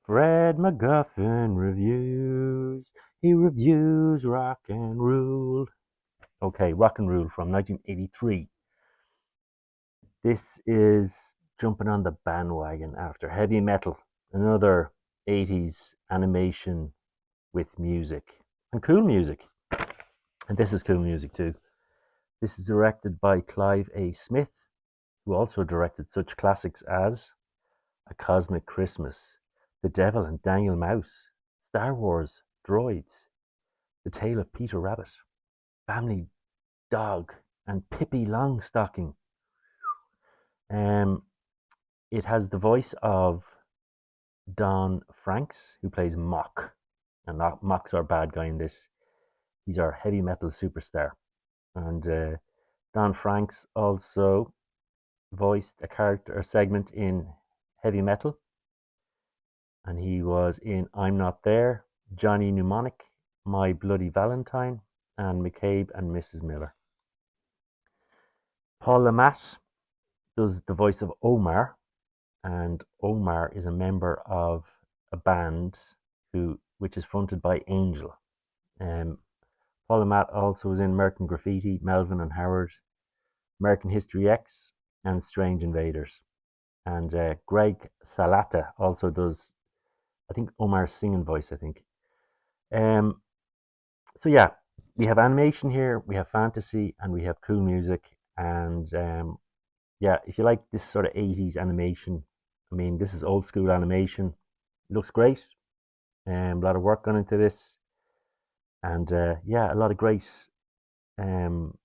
Fred MacGuffin reviews. He reviews rock and roll. Okay, rock and roll from 1983. This is jumping on the bandwagon after heavy metal, another 80s animation with music and cool music. And this is cool music too. This is directed by Clive A. Smith, who also directed such classics as A Cosmic Christmas, The Devil and Daniel Mouse, Star Wars, Droids, The Tale of Peter Rabbit, Family Dog, and Pippi Longstocking. Um, it has the voice of Don Franks, who plays Mock. And Mock's our bad guy in this. He's our heavy metal superstar. And Don Franks also voiced a character or segment in heavy metal. And he was in I'm Not There, Johnny Mnemonic, My Bloody Valentine, and McCabe and Mrs. Miller. Paul Lamont does the voice of Omar, and Omar is a member of a band which is fronted by Angel. Paul Lamont also was in American Graffiti, Melvin and Howard, American History X, and Strange Invaders. And Greg Salata also does, I think, Omar's singing voice, I think. So yeah, we have animation here, we have fantasy, and we have cool music. And yeah, if you like this sort of 80s animation, I mean, this is old school animation. It looks great. A lot of work gone into this. And yeah, a lot of great um,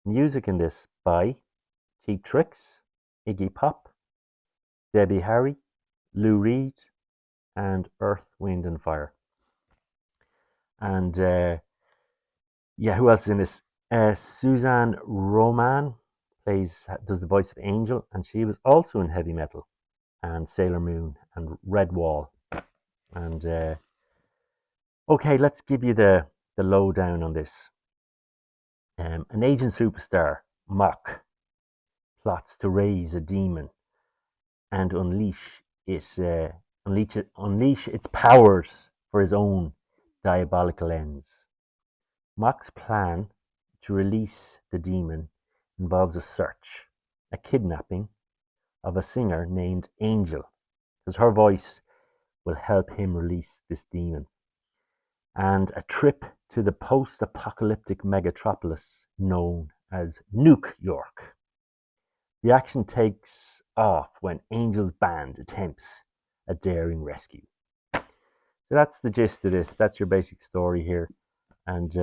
music in this by Cheap Tricks, Iggy Pop, Debbie Harry, Lou Reed, and Earth, Wind and Fire. And yeah, who else is in this? Suzanne Roman does the voice of Angel, and she was also in Heavy Metal and Sailor Moon and Red Wall. And okay, let's give you the lowdown on this. An agent superstar, Mock, plots to raise a demon and unleash its powers for his own diabolical ends. Mock's plan to release the demon involves a search, a kidnapping of a singer named Angel, because her voice will help him release this demon, and a trip to the post-apocalyptic megatropolis known as Nuke York. The action takes off when Angel's band attempts a daring rescue. So that's the gist of this. That's your basic story here. And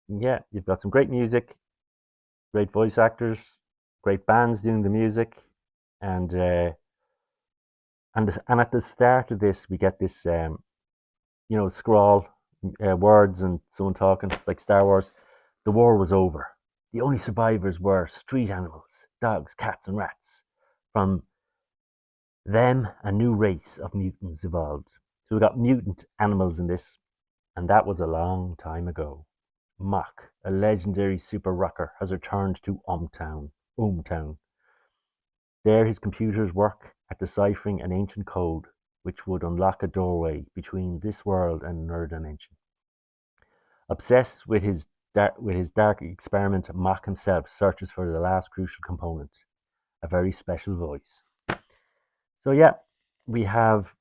yeah, you've got some great music, great voice actors, great bands doing the music, and at the start of this, we get this scrawl words and someone talking like Star Wars. The war was over. The only survivors were street animals, dogs, cats, and rats. From them, a new race of mutants evolved. So we got mutant animals in this, and that was a long time ago. Mock, a legendary super rocker, has returned to Ohmtown. There his computers work at deciphering an ancient code which would unlock a doorway between this world and another dimension. Obsessed with his dark experiment, Mock himself searches for the last crucial component, a very special voice. So yeah, we have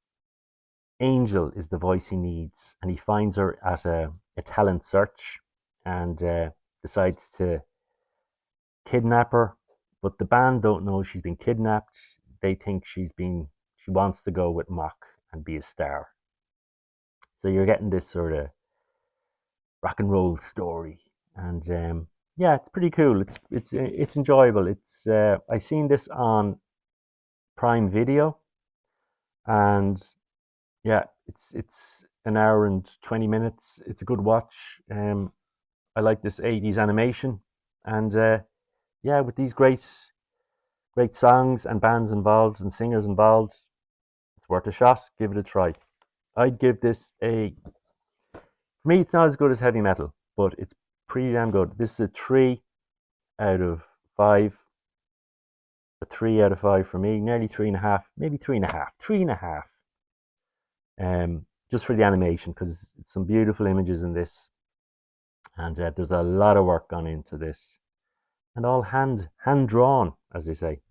Angel is the voice he needs, and he finds her at a talent search and decides to kidnap her. But the band don't know she's been kidnapped. They think she wants to go with Mock and be a star. So you're getting this sort of rock and roll story, and yeah, it's pretty cool. It's enjoyable. It's I seen this on Prime Video, and yeah, it's an hour and 20 minutes. It's a good watch. I like this 80s animation, and yeah, with these great songs and bands involved and singers involved, it's worth a shot. Give it a try. I'd give this for me, it's not as good as heavy metal, but it's pretty damn good. This is a 3 out of 5. A 3 out of 5 for me, nearly 3.5, maybe 3.5. 3.5. just for the animation, because some beautiful images in this, and there's a lot of work gone into this, and all hand drawn, as they say.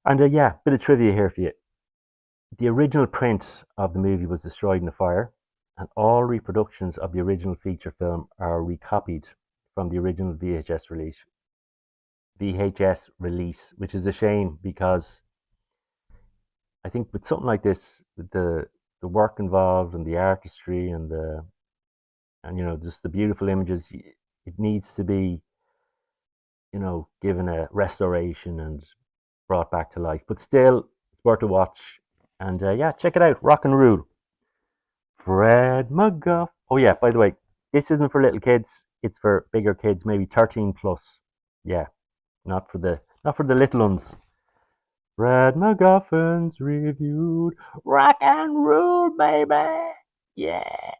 And yeah, bit of trivia here for you. The original print of the movie was destroyed in a fire, and all reproductions of the original feature film are recopied from the original VHS release, which is a shame because I think with something like this, with the work involved and the artistry and just the beautiful images, it needs to be given a restoration and brought back to life. But still, it's worth a watch. And yeah, check it out. Rock and Rule. Fred MacGuffin. Oh yeah, by the way, this isn't for little kids. It's for bigger kids, maybe 13 plus. Yeah, not for the little ones. Fred MacGuffin's reviewed. Rock and Rule, baby. Yeah.